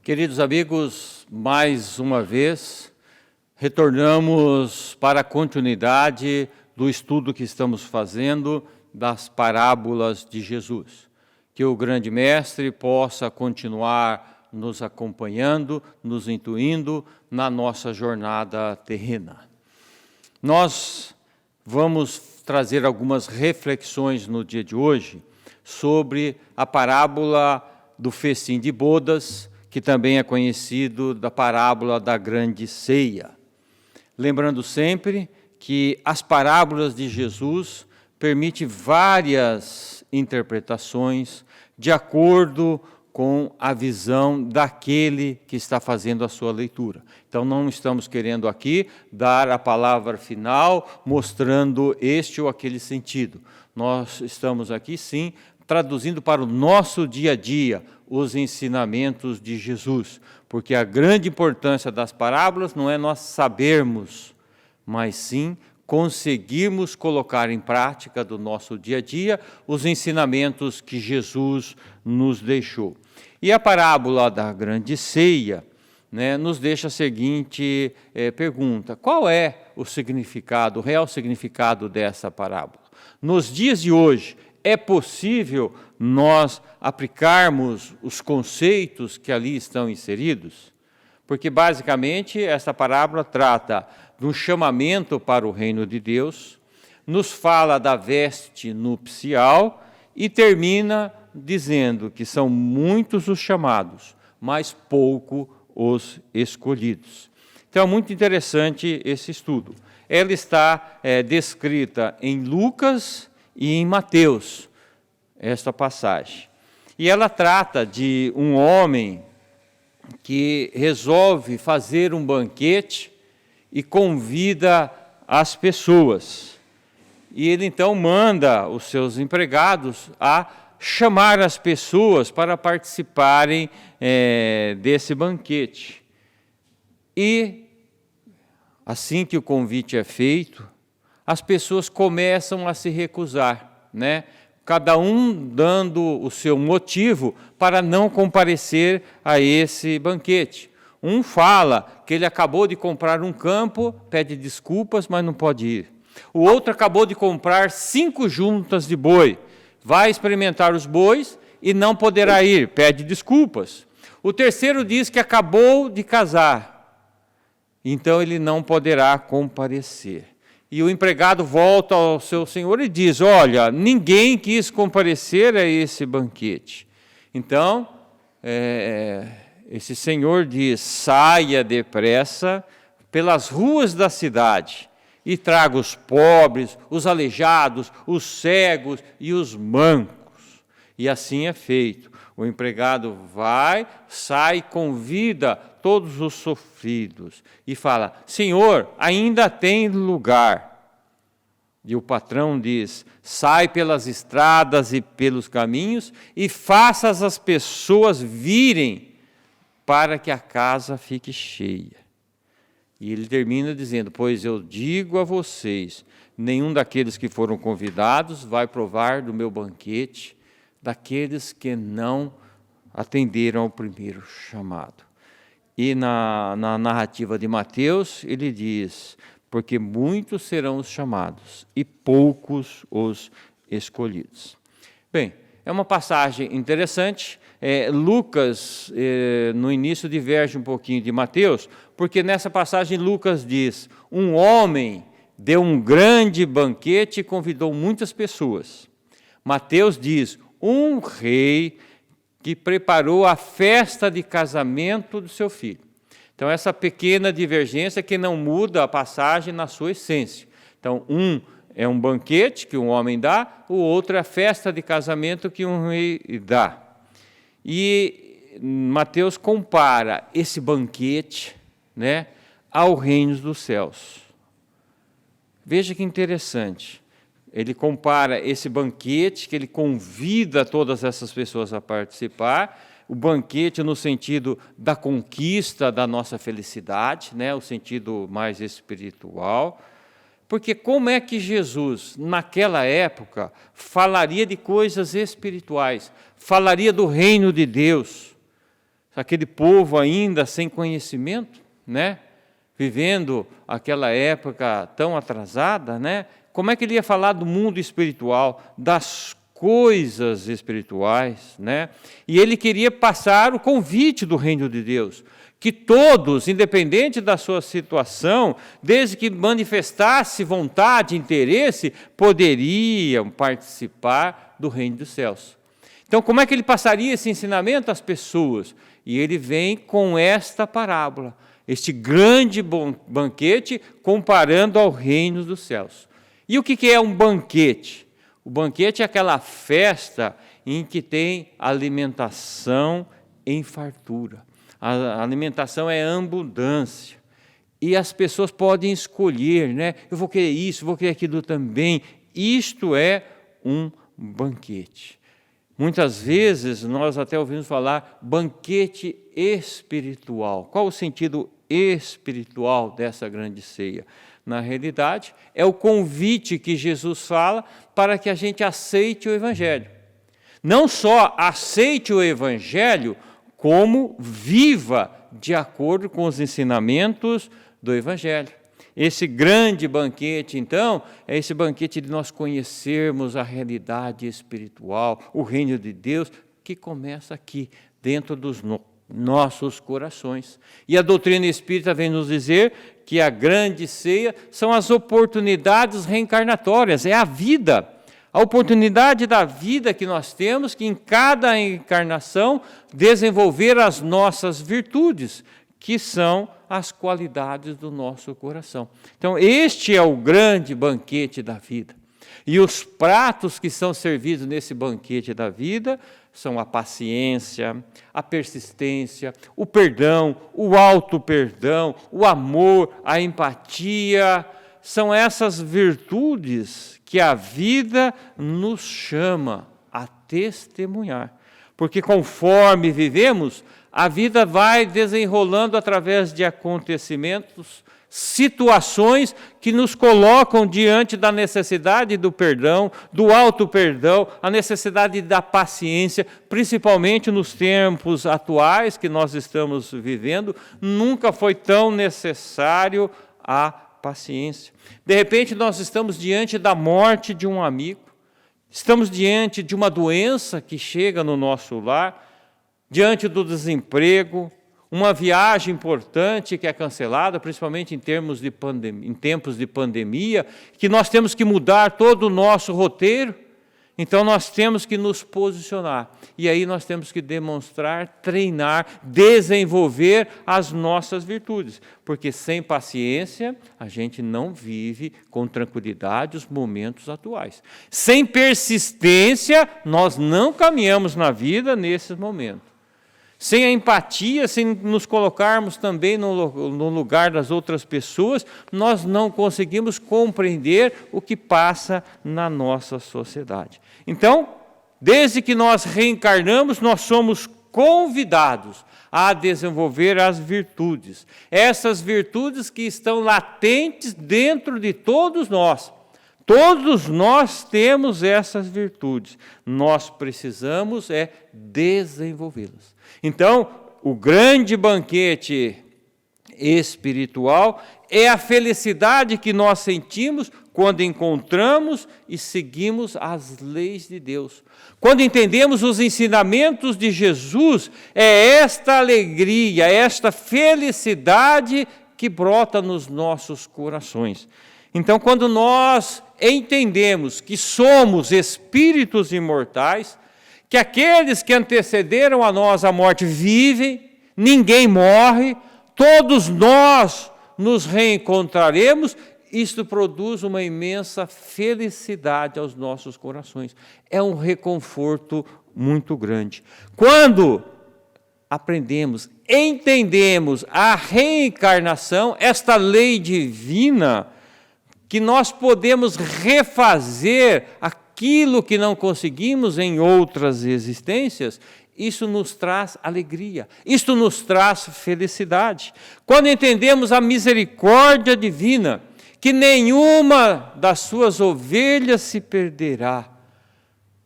Queridos amigos, mais uma vez, retornamos para a continuidade do estudo que estamos fazendo das parábolas de Jesus. Que o grande mestre possa continuar nos acompanhando, nos intuindo na nossa jornada terrena. Nós vamos trazer algumas reflexões no dia de hoje sobre a parábola do festim de bodas, que também é conhecido da parábola da grande ceia. Lembrando sempre que as parábolas de Jesus permitem várias interpretações de acordo com a visão daquele que está fazendo a sua leitura. Então, não estamos querendo aqui dar a palavra final, mostrando este ou aquele sentido. Nós estamos aqui, sim, traduzindo para o nosso dia a dia os ensinamentos de Jesus, porque a grande importância das parábolas não é nós sabermos, mas sim conseguirmos colocar em prática do nosso dia a dia os ensinamentos que Jesus nos deixou. E a parábola da grande ceia, nos deixa a seguinte pergunta: qual é o significado, o real significado dessa parábola? Nos dias de hoje, é possível nós aplicarmos os conceitos que ali estão inseridos? Porque, basicamente, essa parábola trata de um chamamento para o reino de Deus, nos fala da veste nupcial e termina dizendo que são muitos os chamados, mas pouco os escolhidos. Então, é muito interessante esse estudo. Ela está descrita em Lucas e em Mateus, esta passagem. E ela trata de um homem que resolve fazer um banquete e convida as pessoas. E ele então manda os seus empregados a chamar as pessoas para participarem desse banquete. E assim que o convite é feito, as pessoas começam a se recusar, Cada um dando o seu motivo para não comparecer a esse banquete. Um fala que ele acabou de comprar um campo, pede desculpas, mas não pode ir. O outro acabou de comprar 5 juntas de boi, vai experimentar os bois e não poderá ir, pede desculpas. O terceiro diz que acabou de casar, então ele não poderá comparecer. E o empregado volta ao seu senhor e diz: olha, ninguém quis comparecer a esse banquete. Então, esse senhor diz: saia depressa pelas ruas da cidade e traga os pobres, os aleijados, os cegos e os mancos. E assim é feito. O empregado vai, sai, convida todos os sofridos e fala: Senhor, ainda tem lugar. E o patrão diz: sai pelas estradas e pelos caminhos e faça as pessoas virem para que a casa fique cheia. E ele termina dizendo: pois eu digo a vocês, nenhum daqueles que foram convidados vai provar do meu banquete, daqueles que não atenderam ao primeiro chamado. E na narrativa de Mateus, ele diz: porque muitos serão os chamados e poucos os escolhidos. Bem, é uma passagem interessante. Lucas, no início, diverge um pouquinho de Mateus, porque nessa passagem Lucas diz: um homem deu um grande banquete e convidou muitas pessoas. Mateus diz: um rei que preparou a festa de casamento do seu filho. Então, essa pequena divergência que não muda a passagem na sua essência. Então, um é um banquete que um homem dá, o outro é a festa de casamento que um rei dá. E Mateus compara esse banquete, ao reino dos céus. Veja que interessante. Ele compara esse banquete, que ele convida todas essas pessoas a participar, o banquete no sentido da conquista da nossa felicidade, o sentido mais espiritual. Porque como é que Jesus, naquela época, falaria de coisas espirituais, falaria do reino de Deus, aquele povo ainda sem conhecimento, né? Vivendo aquela época tão atrasada, né? Como é que ele ia falar do mundo espiritual, das coisas espirituais, né? E ele queria passar o convite do reino de Deus, que todos, independente da sua situação, desde que manifestasse vontade, interesse, poderiam participar do reino dos céus. Então, como é que ele passaria esse ensinamento às pessoas? E ele vem com esta parábola, este grande banquete, comparando ao reino dos céus. E o que é um banquete? O banquete é aquela festa em que tem alimentação em fartura. A alimentação é abundância. E as pessoas podem escolher, né? Eu vou querer isso, vou querer aquilo também. Isto é um banquete. Muitas vezes nós até ouvimos falar banquete espiritual. Qual o sentido espiritual dessa grande ceia? Na realidade, é o convite que Jesus fala para que a gente aceite o Evangelho. Não só aceite o Evangelho, como viva de acordo com os ensinamentos do Evangelho. Esse grande banquete, então, é esse banquete de nós conhecermos a realidade espiritual, o reino de Deus, que começa aqui, dentro dos nossos corações. E a doutrina espírita vem nos dizer que a grande ceia são as oportunidades reencarnatórias, é a vida. A oportunidade da vida que nós temos, que em cada encarnação desenvolver as nossas virtudes, que são as qualidades do nosso coração. Então, este é o grande banquete da vida. E os pratos que são servidos nesse banquete da vida são a paciência, a persistência, o perdão, o auto-perdão, o amor, a empatia. São essas virtudes que a vida nos chama a testemunhar. Porque conforme vivemos, a vida vai desenrolando através de acontecimentos, situações que nos colocam diante da necessidade do perdão, do auto-perdão, a necessidade da paciência, principalmente nos tempos atuais que nós estamos vivendo, nunca foi tão necessário a paciência. De repente, nós estamos diante da morte de um amigo, estamos diante de uma doença que chega no nosso lar, diante do desemprego, uma viagem importante que é cancelada, principalmente em tempos de pandemia, que nós temos que mudar todo o nosso roteiro, então nós temos que nos posicionar. E aí nós temos que demonstrar, treinar, desenvolver as nossas virtudes, porque sem paciência a gente não vive com tranquilidade os momentos atuais. Sem persistência, nós não caminhamos na vida nesses momentos. Sem a empatia, sem nos colocarmos também no lugar das outras pessoas, nós não conseguimos compreender o que passa na nossa sociedade. Então, desde que nós reencarnamos, nós somos convidados a desenvolver as virtudes. Essas virtudes que estão latentes dentro de todos nós. Todos nós temos essas virtudes. Nós precisamos desenvolvê-las. Então, o grande banquete espiritual é a felicidade que nós sentimos quando encontramos e seguimos as leis de Deus. Quando entendemos os ensinamentos de Jesus, é esta alegria, esta felicidade que brota nos nossos corações. Então, quando nós entendemos que somos espíritos imortais, que aqueles que antecederam a nós a morte vivem, ninguém morre, todos nós nos reencontraremos, isto produz uma imensa felicidade aos nossos corações. É um reconforto muito grande. Quando aprendemos, entendemos a reencarnação, esta lei divina, que nós podemos refazer aquilo que não conseguimos em outras existências, isso nos traz alegria, isso nos traz felicidade. Quando entendemos a misericórdia divina, que nenhuma das suas ovelhas se perderá,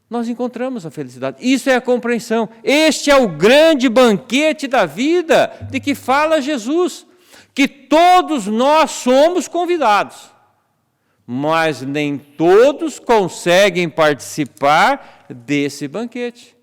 nós encontramos a felicidade. Isso é a compreensão. Este é o grande banquete da vida de que fala Jesus, que todos nós somos convidados, mas nem todos conseguem participar desse banquete.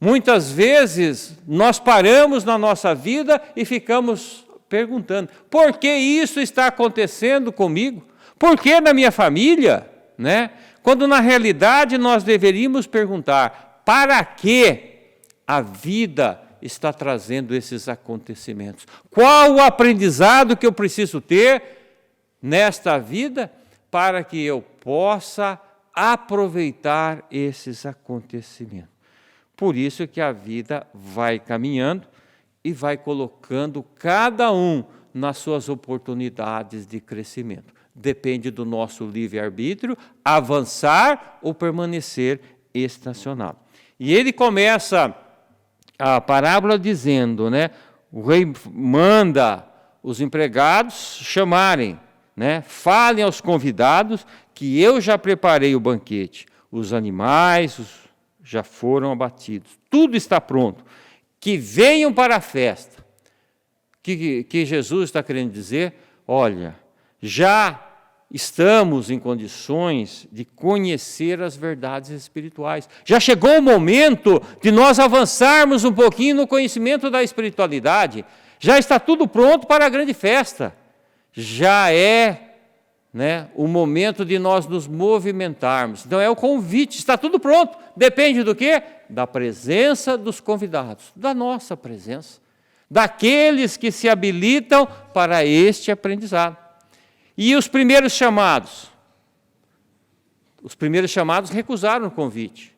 Muitas vezes nós paramos na nossa vida e ficamos perguntando: por que isso está acontecendo comigo? Por que na minha família? Né? Quando na realidade nós deveríamos perguntar: para que a vida está trazendo esses acontecimentos? Qual o aprendizado que eu preciso ter nesta vida para que eu possa aproveitar esses acontecimentos? Por isso que a vida vai caminhando e vai colocando cada um nas suas oportunidades de crescimento. Depende do nosso livre-arbítrio avançar ou permanecer estacionado. E ele começa a parábola dizendo, né, o rei manda os empregados chamarem, né, falem aos convidados que eu já preparei o banquete. Os animais já foram abatidos. Tudo está pronto. Que venham para a festa. Que Jesus está querendo dizer? Olha, já estamos em condições de conhecer as verdades espirituais. Já chegou o momento de nós avançarmos um pouquinho no conhecimento da espiritualidade. Já está tudo pronto para a grande festa. Já é, né, o momento de nós nos movimentarmos. Então é o convite, está tudo pronto. Depende do quê? Da presença dos convidados, da nossa presença, daqueles que se habilitam para este aprendizado. E os primeiros chamados? Os primeiros chamados recusaram o convite.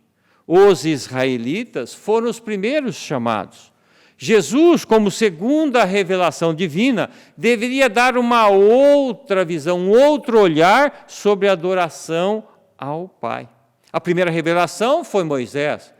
Os israelitas foram os primeiros chamados. Jesus, como segunda revelação divina, deveria dar uma outra visão, um outro olhar sobre a adoração ao Pai. A primeira revelação foi Moisés.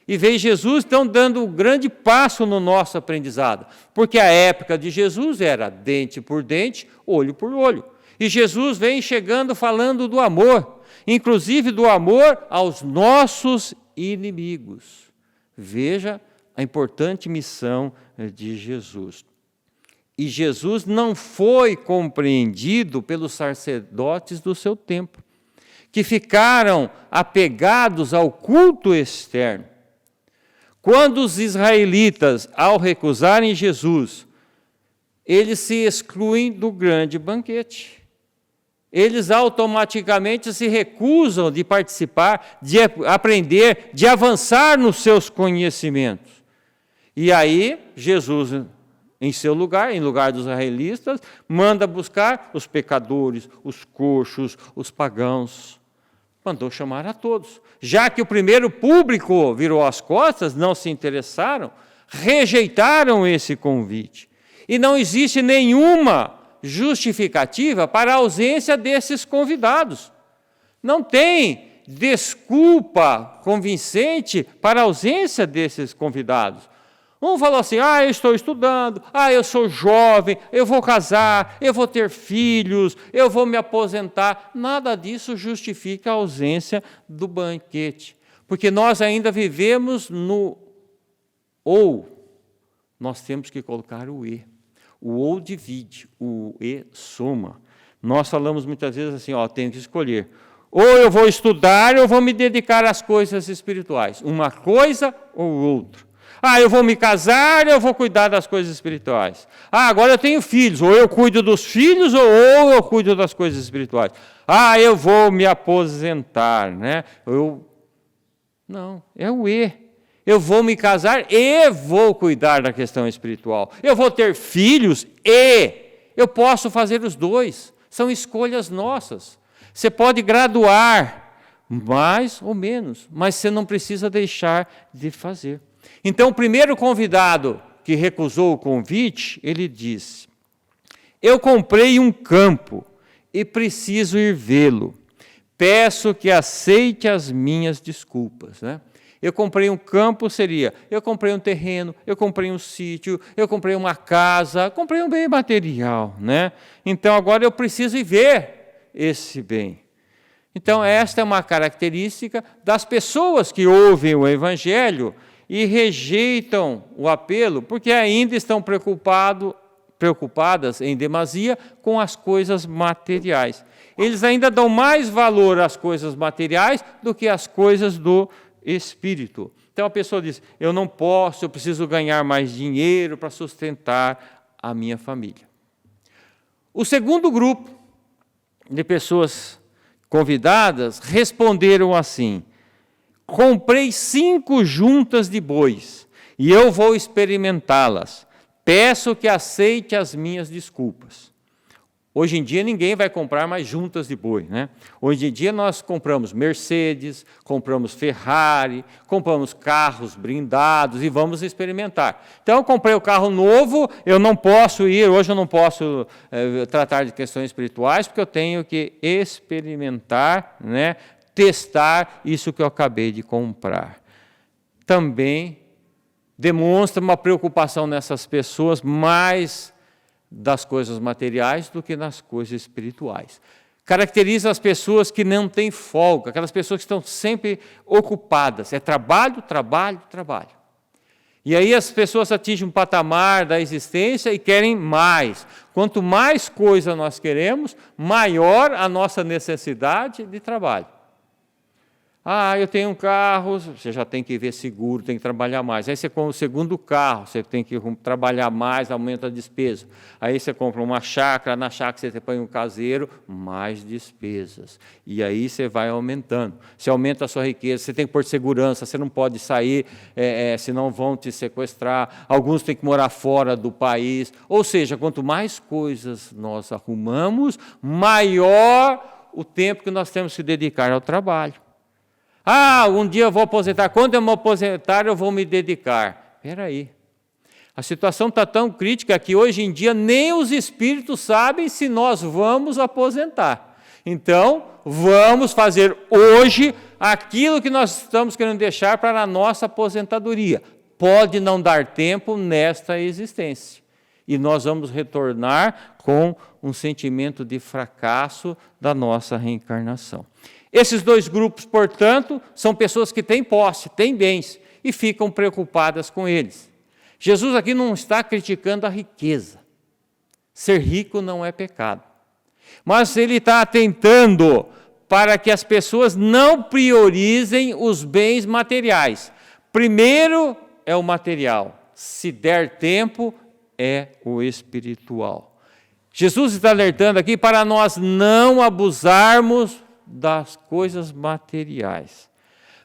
E veio Jesus, então, dando um grande passo no nosso aprendizado. Porque a época de Jesus era dente por dente, olho por olho. E Jesus vem chegando falando do amor, inclusive do amor aos nossos inimigos. Veja a importante missão de Jesus. E Jesus não foi compreendido pelos sacerdotes do seu tempo, que ficaram apegados ao culto externo. Quando os israelitas, ao recusarem Jesus, eles se excluem do grande banquete. Eles automaticamente se recusam de participar, de aprender, de avançar nos seus conhecimentos. E aí, Jesus, em seu lugar, em lugar dos israelitas, manda buscar os pecadores, os coxos, os pagãos. Mandou chamar a todos. Já que o primeiro público virou as costas, não se interessaram, rejeitaram esse convite. E não existe nenhuma justificativa para a ausência desses convidados. Não tem desculpa convincente para a ausência desses convidados. Um falou assim: eu estou estudando, eu sou jovem, eu vou casar, eu vou ter filhos, eu vou me aposentar. Nada disso justifica a ausência do banquete. Porque nós ainda vivemos no ou. Nós temos que colocar o e. O ou divide, o e soma. Nós falamos muitas vezes assim, tenho que escolher. Ou eu vou estudar, ou eu vou me dedicar às coisas espirituais. Uma coisa ou outra. Eu vou me casar, eu vou cuidar das coisas espirituais. Agora eu tenho filhos, ou eu cuido dos filhos, ou eu cuido das coisas espirituais. Eu vou me aposentar, né? Não, é o e. Eu vou me casar e vou cuidar da questão espiritual. Eu vou ter filhos e eu posso fazer os dois. São escolhas nossas. Você pode graduar mais ou menos, mas você não precisa deixar de fazer. Então, o primeiro convidado que recusou o convite, ele disse: eu comprei um campo e preciso ir vê-lo. Peço que aceite as minhas desculpas, né? Eu comprei um campo, eu comprei um terreno, eu comprei um sítio, eu comprei uma casa, comprei um bem material, né? Então agora eu preciso ir ver esse bem. Então, esta é uma característica das pessoas que ouvem o Evangelho e rejeitam o apelo, porque ainda estão preocupadas em demasia com as coisas materiais. Eles ainda dão mais valor às coisas materiais do que às coisas do Espírito. Então a pessoa diz, eu não posso, eu preciso ganhar mais dinheiro para sustentar a minha família. O segundo grupo de pessoas convidadas responderam assim, comprei 5 juntas de bois e eu vou experimentá-las. Peço que aceite as minhas desculpas. Hoje em dia ninguém vai comprar mais juntas de boi, né? Hoje em dia nós compramos Mercedes, compramos Ferrari, compramos carros blindados e vamos experimentar. Então eu comprei o carro novo, eu não posso ir, hoje eu não posso tratar de questões espirituais, porque eu tenho que experimentar, né? Testar isso que eu acabei de comprar. Também demonstra uma preocupação nessas pessoas mais das coisas materiais do que nas coisas espirituais. Caracteriza as pessoas que não têm folga, aquelas pessoas que estão sempre ocupadas. É trabalho, trabalho, trabalho. E aí as pessoas atingem um patamar da existência e querem mais. Quanto mais coisa nós queremos, maior a nossa necessidade de trabalho. Ah, eu tenho um carro, você já tem que ver seguro, tem que trabalhar mais. Aí você compra o segundo carro, você tem que trabalhar mais, aumenta a despesa. Aí você compra uma chácara, na chácara você põe um caseiro, mais despesas. E aí você vai aumentando. Você aumenta a sua riqueza, você tem que pôr segurança, você não pode sair, senão vão te sequestrar. Alguns têm que morar fora do país. Ou seja, quanto mais coisas nós arrumamos, maior o tempo que nós temos que dedicar ao trabalho. Ah, um dia eu vou aposentar. Quando eu me aposentar, eu vou me dedicar. Espera aí. A situação está tão crítica que hoje em dia nem os espíritos sabem se nós vamos aposentar. Então, vamos fazer hoje aquilo que nós estamos querendo deixar para a nossa aposentadoria. Pode não dar tempo nesta existência. E nós vamos retornar com um sentimento de fracasso da nossa reencarnação. Esses 2 grupos, portanto, são pessoas que têm posse, têm bens, e ficam preocupadas com eles. Jesus aqui não está criticando a riqueza. Ser rico não é pecado. Mas ele está atentando para que as pessoas não priorizem os bens materiais. Primeiro é o material, se der tempo, é o espiritual. Jesus está alertando aqui para nós não abusarmos das coisas materiais,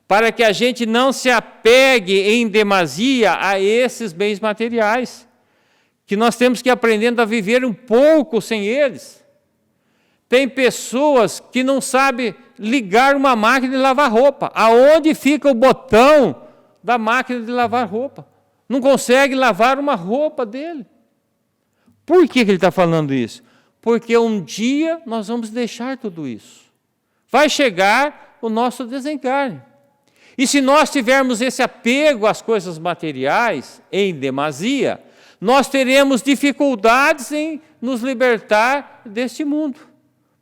para que a gente não se apegue em demasia a esses bens materiais, que nós temos que ir aprendendo a viver um pouco sem eles. Tem pessoas que não sabem ligar uma máquina de lavar roupa. Aonde fica o botão da máquina de lavar roupa? Não consegue lavar uma roupa dele. Por que ele está falando isso? Porque um dia nós vamos deixar tudo isso. Vai chegar o nosso desencarne. E se nós tivermos esse apego às coisas materiais em demasia, nós teremos dificuldades em nos libertar deste mundo,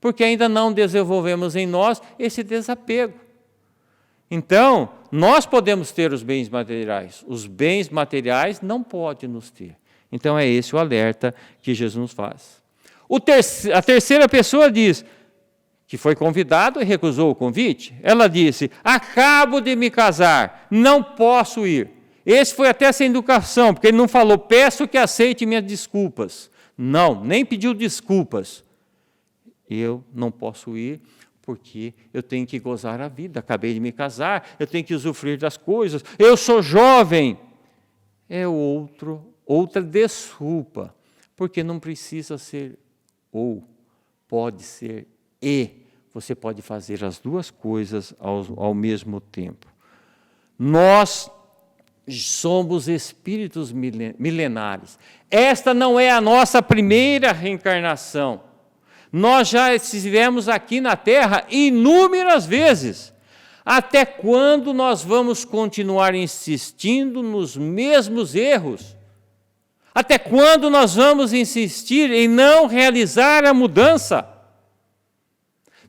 porque ainda não desenvolvemos em nós esse desapego. Então, nós podemos ter os bens materiais, os bens materiais não podem nos ter. Então, é esse o alerta que Jesus nos faz. A terceira pessoa diz, que foi convidado e recusou o convite, ela disse, acabo de me casar, não posso ir. Esse foi até sem educação, porque ele não falou, peço que aceite minhas desculpas. Não, nem pediu desculpas. Eu não posso ir porque eu tenho que gozar a vida, acabei de me casar, eu tenho que usufruir das coisas, eu sou jovem. É outra desculpa, porque não precisa ser ou, pode ser e. Você pode fazer as 2 coisas ao mesmo tempo. Nós somos espíritos milenares. Esta não é a nossa primeira reencarnação. Nós já estivemos aqui na Terra inúmeras vezes. Até quando nós vamos continuar insistindo nos mesmos erros? Até quando nós vamos insistir em não realizar a mudança?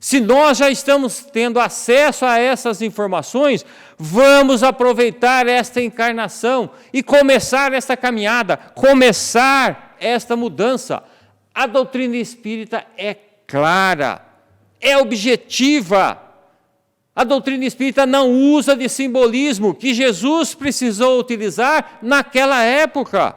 Se nós já estamos tendo acesso a essas informações, vamos aproveitar esta encarnação e começar esta caminhada, começar esta mudança. A doutrina espírita é clara, é objetiva. A doutrina espírita não usa de simbolismo que Jesus precisou utilizar naquela época.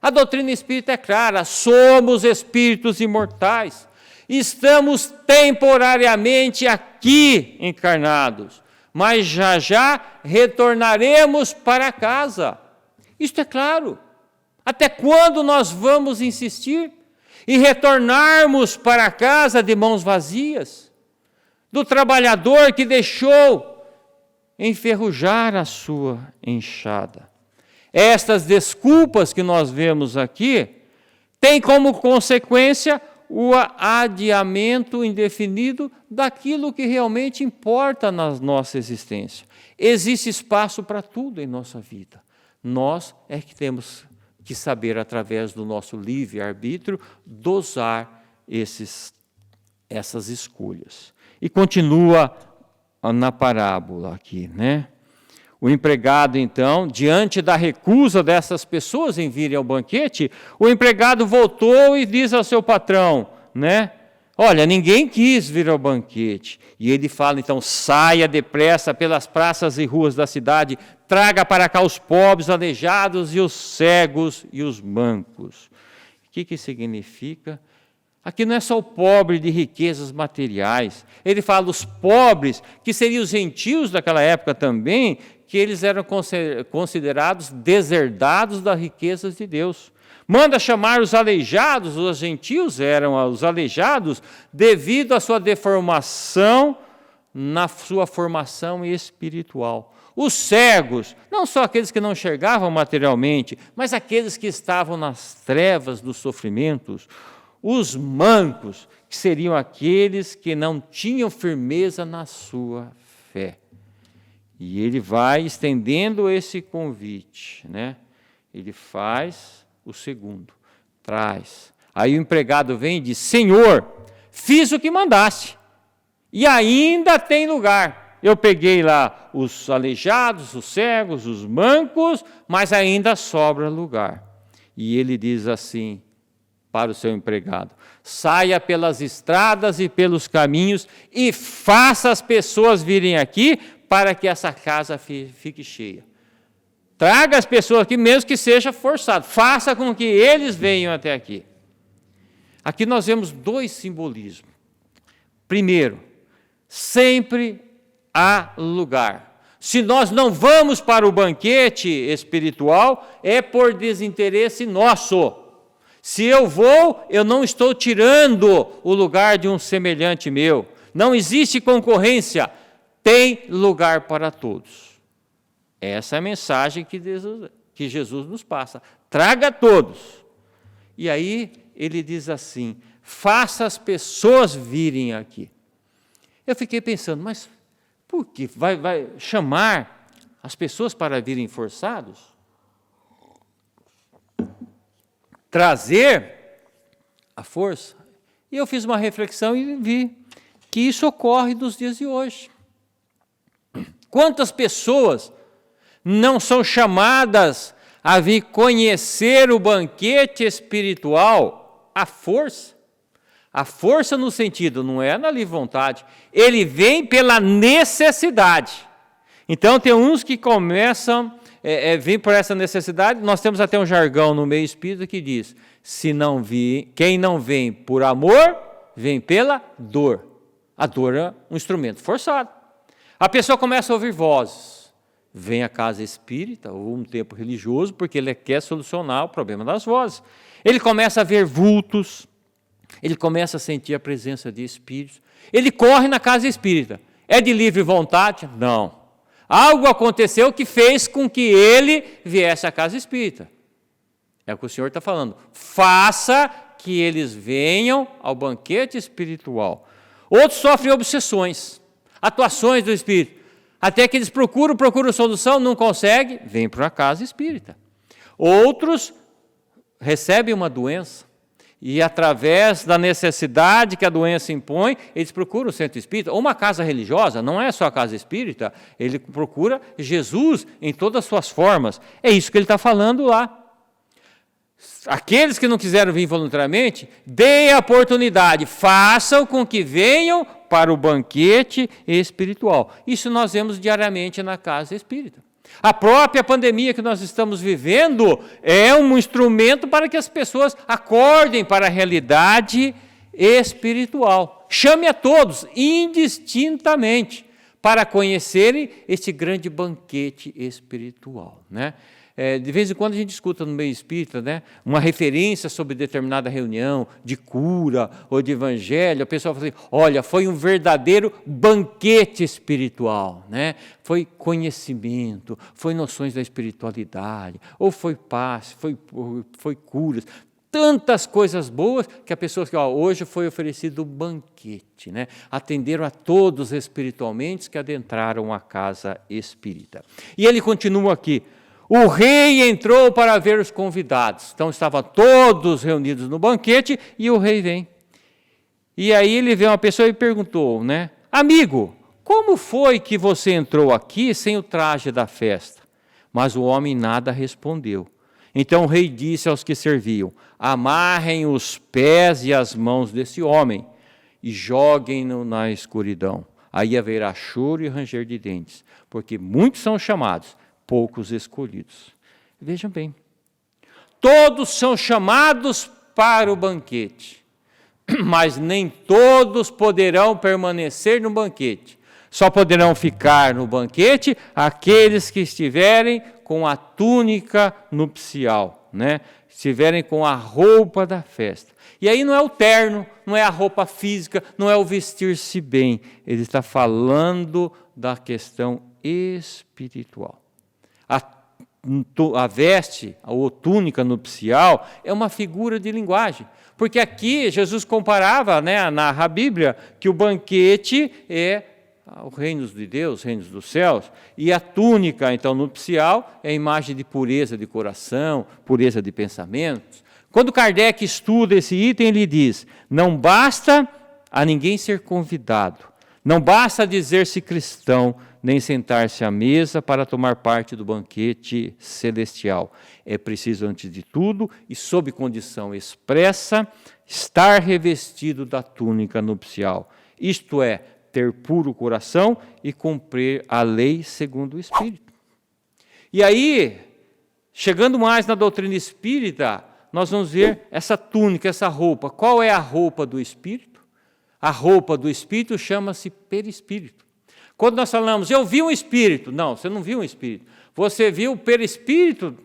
A doutrina espírita é clara, somos espíritos imortais. Estamos temporariamente aqui encarnados, mas já já retornaremos para casa. Isto é claro. Até quando nós vamos insistir e retornarmos para casa de mãos vazias? Do trabalhador que deixou enferrujar a sua enxada. Estas desculpas que nós vemos aqui têm como consequência o adiamento indefinido daquilo que realmente importa na nossa existência. Existe espaço para tudo em nossa vida. Nós é que temos que saber, através do nosso livre-arbítrio, dosar essas escolhas. E continua na parábola aqui, né? O empregado, então, diante da recusa dessas pessoas em virem ao banquete, o empregado voltou e diz ao seu patrão, né? Olha, ninguém quis vir ao banquete. E ele fala, então, saia depressa pelas praças e ruas da cidade, traga para cá os pobres, aleijados e os cegos e os mancos. O que significa? Aqui não é só o pobre de riquezas materiais. Ele fala dos pobres, que seriam os gentios daquela época também, que eles eram considerados deserdados das riquezas de Deus. Manda chamar os aleijados, os gentios eram os aleijados devido à sua deformação na sua formação espiritual. Os cegos, não só aqueles que não enxergavam materialmente, mas aqueles que estavam nas trevas dos sofrimentos. Os mancos, que seriam aqueles que não tinham firmeza na sua fé. E ele vai estendendo esse convite, né? Ele faz o segundo, traz. Aí o empregado vem e diz, Senhor, fiz o que mandaste, e ainda tem lugar. Eu peguei lá os aleijados, os cegos, os mancos, mas ainda sobra lugar. E ele diz assim para o seu empregado, saia pelas estradas e pelos caminhos e faça as pessoas virem aqui para que essa casa fique cheia. Traga as pessoas aqui, mesmo que seja forçado. Faça com que eles venham até aqui. Aqui nós vemos dois simbolismos. Primeiro, sempre há lugar. Se nós não vamos para o banquete espiritual, é por desinteresse nosso. Se eu vou, eu não estou tirando o lugar de um semelhante meu. Não existe concorrência. Tem lugar para todos. Essa é a mensagem que Jesus nos passa. Traga todos. E aí ele diz assim, faça as pessoas virem aqui. Eu fiquei pensando, mas por que vai chamar as pessoas para virem forçados? Trazer a força? E eu fiz uma reflexão e vi que isso ocorre nos dias de hoje. Quantas pessoas não são chamadas a vir conhecer o banquete espiritual à força? A força no sentido, não é na livre vontade, ele vem pela necessidade. Então tem uns que começam, vêm por essa necessidade, nós temos até um jargão no meio espírita que diz, quem não vem por amor, vem pela dor. A dor é um instrumento forçado. A pessoa começa a ouvir vozes, vem à casa espírita ou um templo religioso porque ele quer solucionar o problema das vozes. Ele começa a ver vultos, ele começa a sentir a presença de espíritos, ele corre na casa espírita. É de livre vontade? Não. Algo aconteceu que fez com que ele viesse à casa espírita. É o que o Senhor está falando. Faça que eles venham ao banquete espiritual. Outros sofrem obsessões, atuações do espírito. Até que eles procuram solução, não conseguem, vêm para a casa espírita. Outros recebem uma doença E através da necessidade que a doença impõe, eles procuram o centro espírita, ou uma casa religiosa, não é só a casa espírita, ele procura Jesus em todas as suas formas. É isso que ele está falando lá. Aqueles que não quiseram vir voluntariamente, deem a oportunidade, façam com que venham para o banquete espiritual. Isso nós vemos diariamente na casa espírita. A própria pandemia que nós estamos vivendo é um instrumento para que as pessoas acordem para a realidade espiritual. Chame a todos, indistintamente, para conhecerem este grande banquete espiritual, né? De vez em quando a gente escuta no meio espírita, né, uma referência sobre determinada reunião de cura ou de evangelho, a pessoa fala assim, olha, foi um verdadeiro banquete espiritual, né? Foi conhecimento, foi noções da espiritualidade, ou foi paz, foi curas, tantas coisas boas que a pessoa que hoje foi oferecido um banquete, né? Atenderam a todos espiritualmente que adentraram a casa espírita. E ele continua aqui, o rei entrou para ver os convidados. Então, estavam todos reunidos no banquete e o rei vem. E aí ele vê uma pessoa e perguntou, né? Amigo, como foi que você entrou aqui sem o traje da festa? Mas o homem nada respondeu. Então o rei disse aos que serviam, amarrem os pés e as mãos desse homem e joguem-no na escuridão. Aí haverá choro e ranger de dentes, porque muitos são chamados, poucos escolhidos. Vejam bem, todos são chamados para o banquete, mas nem todos poderão permanecer no banquete. Só poderão ficar no banquete aqueles que estiverem com a túnica nupcial, né? Estiverem com a roupa da festa. E aí não é o terno, não é a roupa física, não é o vestir-se bem. Ele está falando da questão espiritual. A veste, ou túnica nupcial, é uma figura de linguagem. Porque aqui Jesus comparava, né, narra a Bíblia, que o banquete é os reinos de Deus, os reinos dos céus, e a túnica, então, nupcial, é a imagem de pureza de coração, pureza de pensamentos. Quando Kardec estuda esse item, ele diz, não basta a ninguém ser convidado, não basta dizer-se cristão, nem sentar-se à mesa para tomar parte do banquete celestial. É preciso, antes de tudo, e sob condição expressa, estar revestido da túnica nupcial. Isto é, ter puro coração e cumprir a lei segundo o Espírito. E aí, chegando mais na doutrina espírita, nós vamos ver essa túnica, essa roupa. Qual é a roupa do Espírito? A roupa do Espírito chama-se perispírito. Quando nós falamos, eu vi um espírito. Não, você não viu um espírito. Você viu o perispírito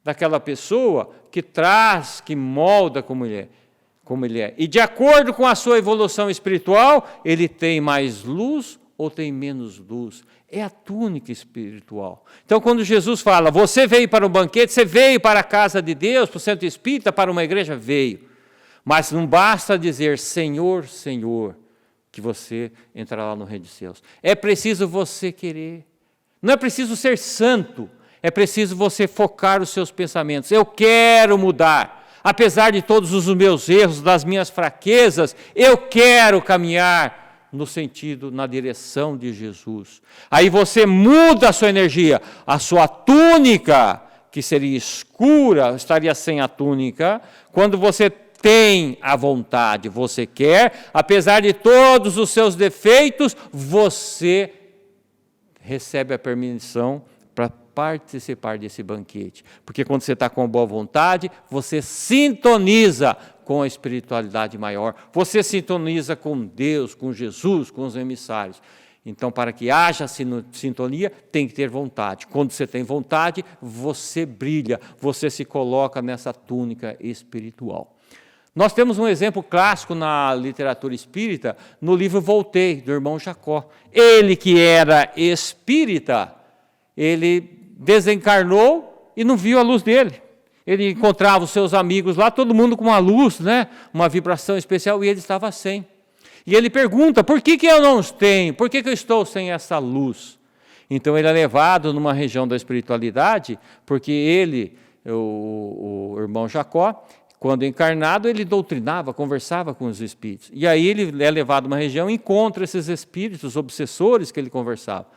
daquela pessoa que traz, que molda como ele é. E de acordo com a sua evolução espiritual, ele tem mais luz ou tem menos luz. É a túnica espiritual. Então, quando Jesus fala, você veio para um banquete, você veio para a casa de Deus, para o centro espírita, para uma igreja, veio. Mas não basta dizer, Senhor, Senhor, que você entrará no reino dos céus. É preciso você querer. Não é preciso ser santo. É preciso você focar os seus pensamentos. Eu quero mudar. Apesar de todos os meus erros, das minhas fraquezas, eu quero caminhar no sentido, na direção de Jesus. Aí você muda a sua energia. A sua túnica, que seria escura, estaria sem a túnica. Quando você tem a vontade, você quer, apesar de todos os seus defeitos, você recebe a permissão para participar desse banquete. Porque quando você está com boa vontade, você sintoniza com a espiritualidade maior, você sintoniza com Deus, com Jesus, com os emissários. Então, para que haja sintonia, tem que ter vontade. Quando você tem vontade, você brilha, você se coloca nessa túnica espiritual. Nós temos um exemplo clássico na literatura espírita, no livro Voltei, do irmão Jacó. Ele que era espírita, ele desencarnou e não viu a luz dele. Ele encontrava os seus amigos lá, todo mundo com uma luz, né? Uma vibração especial, e ele estava sem. E ele pergunta, por que eu não tenho? Por que eu estou sem essa luz? Então ele é levado numa região da espiritualidade, porque ele, o irmão Jacó, quando encarnado, ele doutrinava, conversava com os espíritos. E aí ele é levado a uma região e encontra esses espíritos obsessores que ele conversava.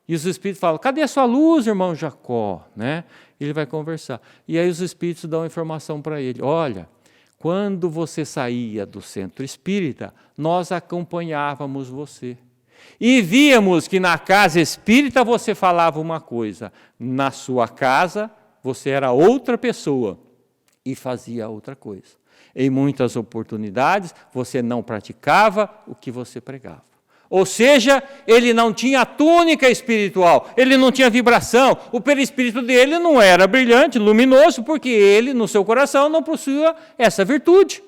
E os espíritos falam, cadê a sua luz, irmão Jacó? Né? Ele vai conversar. E aí os espíritos dão informação para ele. Olha, quando você saía do centro espírita, nós acompanhávamos você. E víamos que na casa espírita você falava uma coisa, na sua casa você era outra pessoa e fazia outra coisa. Em muitas oportunidades você não praticava o que você pregava. Ou seja, ele não tinha túnica espiritual, ele não tinha vibração, o perispírito dele não era brilhante, luminoso, porque ele, no seu coração, não possuía essa virtude.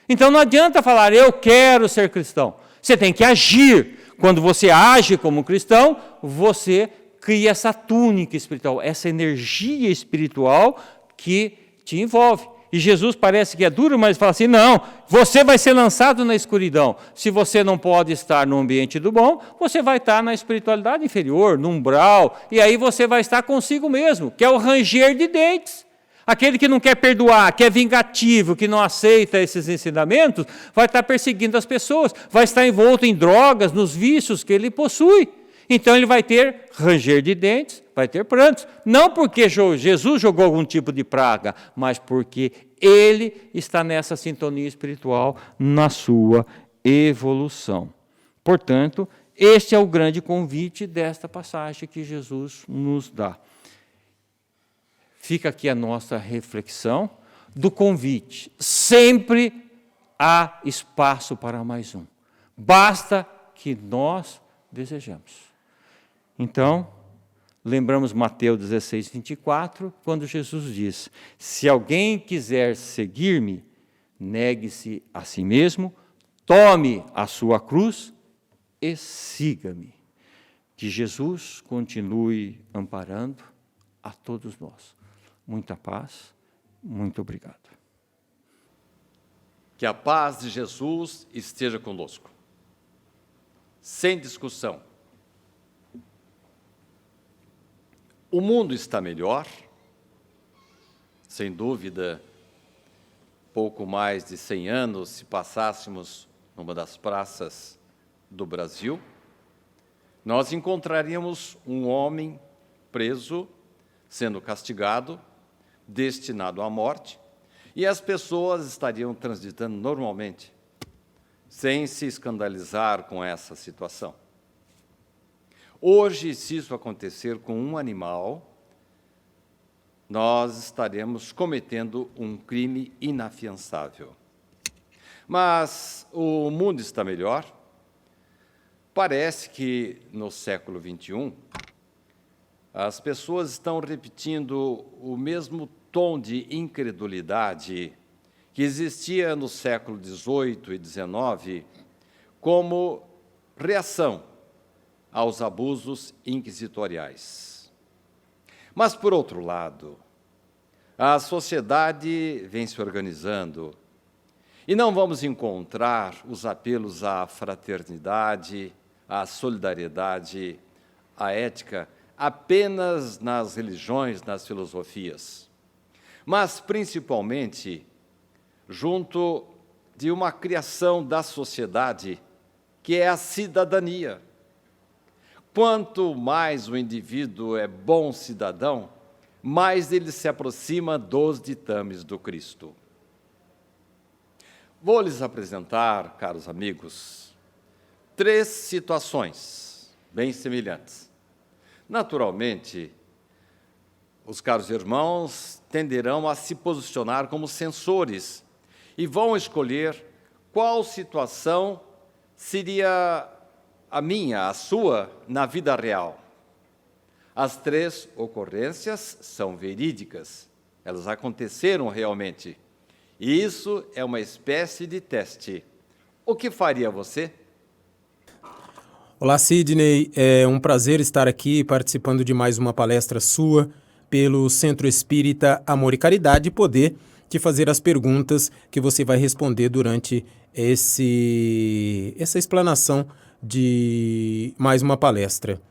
Então não adianta falar, eu quero ser cristão. Você tem que agir. Quando você age como cristão, você cria essa túnica espiritual, essa energia espiritual que te envolve. E Jesus parece que é duro, mas fala assim, não, você vai ser lançado na escuridão. Se você não pode estar no ambiente do bom, você vai estar na espiritualidade inferior, no umbral, e aí você vai estar consigo mesmo, que é o ranger de dentes. Aquele que não quer perdoar, que é vingativo, que não aceita esses ensinamentos, vai estar perseguindo as pessoas, vai estar envolto em drogas, nos vícios que ele possui. Então ele vai ter ranger de dentes, vai ter prantos. Não porque Jesus jogou algum tipo de praga, mas porque ele está nessa sintonia espiritual na sua evolução. Portanto, este é o grande convite desta passagem que Jesus nos dá. Fica aqui a nossa reflexão do convite. Sempre há espaço para mais um. Basta que nós desejamos. Então, lembramos Mateus 16, 24, quando Jesus diz, se alguém quiser seguir-me, negue-se a si mesmo, tome a sua cruz e siga-me. Que Jesus continue amparando a todos nós. Muita paz, muito obrigado. Que a paz de Jesus esteja conosco. Sem discussão. O mundo está melhor, sem dúvida, pouco mais de 100 anos, se passássemos numa das praças do Brasil, nós encontraríamos um homem preso, sendo castigado, destinado à morte, e as pessoas estariam transitando normalmente, sem se escandalizar com essa situação. Hoje, se isso acontecer com um animal, nós estaremos cometendo um crime inafiançável. Mas o mundo está melhor. Parece que no século XXI, as pessoas estão repetindo o mesmo tom de incredulidade que existia no século XVIII e XIX como reação aos abusos inquisitoriais. Mas, por outro lado, a sociedade vem se organizando e não vamos encontrar os apelos à fraternidade, à solidariedade, à ética apenas nas religiões, nas filosofias, mas principalmente junto de uma criação da sociedade que é a cidadania. Quanto mais o indivíduo é bom cidadão, mais ele se aproxima dos ditames do Cristo. Vou lhes apresentar, caros amigos, 3 situações bem semelhantes. Naturalmente, os caros irmãos tenderão a se posicionar como censores e vão escolher qual situação seria a minha, a sua, na vida real. As 3 ocorrências são verídicas, elas aconteceram realmente. E isso é uma espécie de teste. O que faria você? Olá, Sidney. É um prazer estar aqui participando de mais uma palestra sua pelo Centro Espírita Amor e Caridade e poder te fazer as perguntas que você vai responder durante essa explanação de mais uma palestra.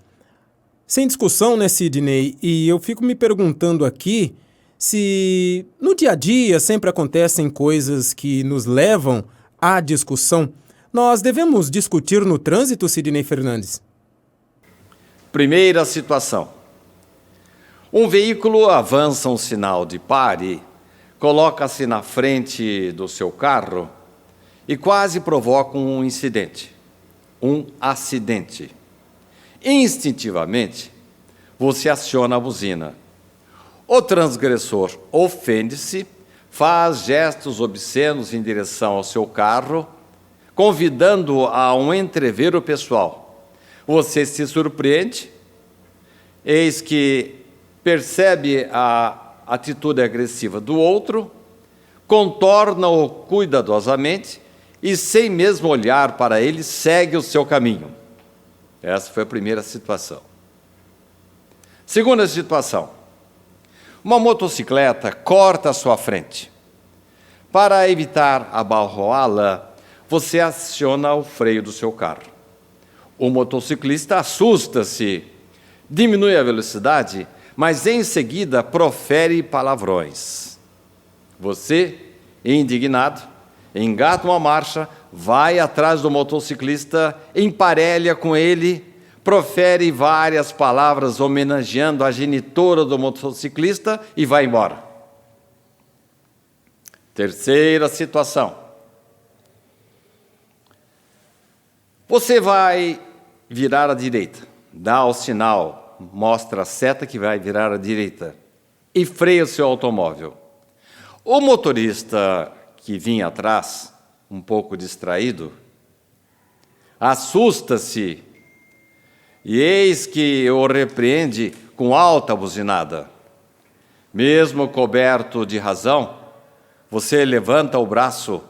Sem discussão, né, Sidney? E eu fico me perguntando aqui se no dia a dia sempre acontecem coisas que nos levam à discussão, nós devemos discutir no trânsito, Sidney Fernandes? Primeira situação. Um veículo avança um sinal de pare, coloca-se na frente do seu carro e quase provoca um incidente, um acidente. Instintivamente, você aciona a buzina. O transgressor ofende-se, faz gestos obscenos em direção ao seu carro, convidando-o a um entrevero pessoal. Você se surpreende, eis que percebe a atitude agressiva do outro, contorna-o cuidadosamente e, sem mesmo olhar para ele, segue o seu caminho. Essa foi a primeira situação. Segunda situação. Uma motocicleta corta a sua frente. Para evitar abalroá-la, você aciona o freio do seu carro. O motociclista assusta-se, diminui a velocidade, mas em seguida profere palavrões. Você, indignado, engata uma marcha, vai atrás do motociclista, emparelha com ele, profere várias palavras homenageando a genitora do motociclista e vai embora. Terceira situação. Você vai virar à direita, dá o sinal, mostra a seta que vai virar à direita e freia o seu automóvel. O motorista que vinha atrás, um pouco distraído, assusta-se e eis que o repreende com alta buzinada. Mesmo coberto de razão, você levanta o braço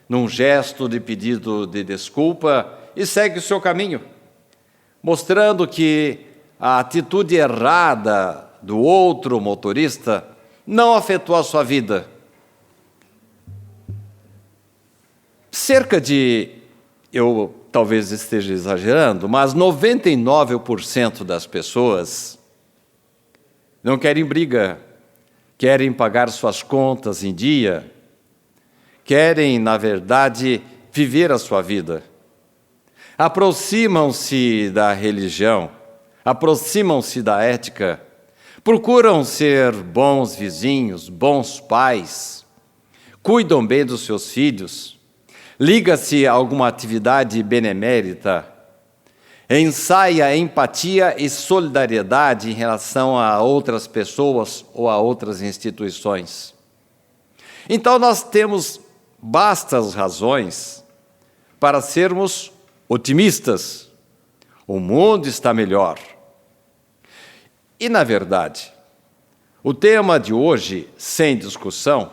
num gesto de pedido de desculpa e segue o seu caminho, mostrando que a atitude errada do outro motorista não afetou a sua vida. Cerca de, eu talvez esteja exagerando, mas 99% das pessoas não querem briga, querem pagar suas contas em dia, querem, na verdade, viver a sua vida. Aproximam-se da religião, aproximam-se da ética, procuram ser bons vizinhos, bons pais, cuidam bem dos seus filhos, liga-se a alguma atividade benemérita, ensaia empatia e solidariedade em relação a outras pessoas ou a outras instituições. Então nós temos bastas razões para sermos otimistas. O mundo está melhor. E, na verdade, o tema de hoje, sem discussão,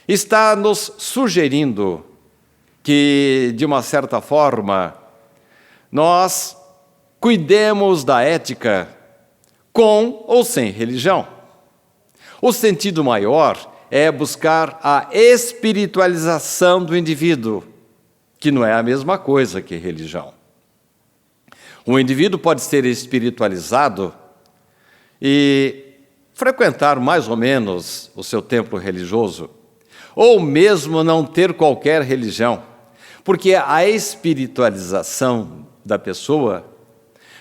está nos sugerindo que, de uma certa forma, nós cuidemos da ética com ou sem religião. O sentido maior é buscar a espiritualização do indivíduo, que não é a mesma coisa que religião. Um indivíduo pode ser espiritualizado e frequentar mais ou menos o seu templo religioso, ou mesmo não ter qualquer religião, porque a espiritualização da pessoa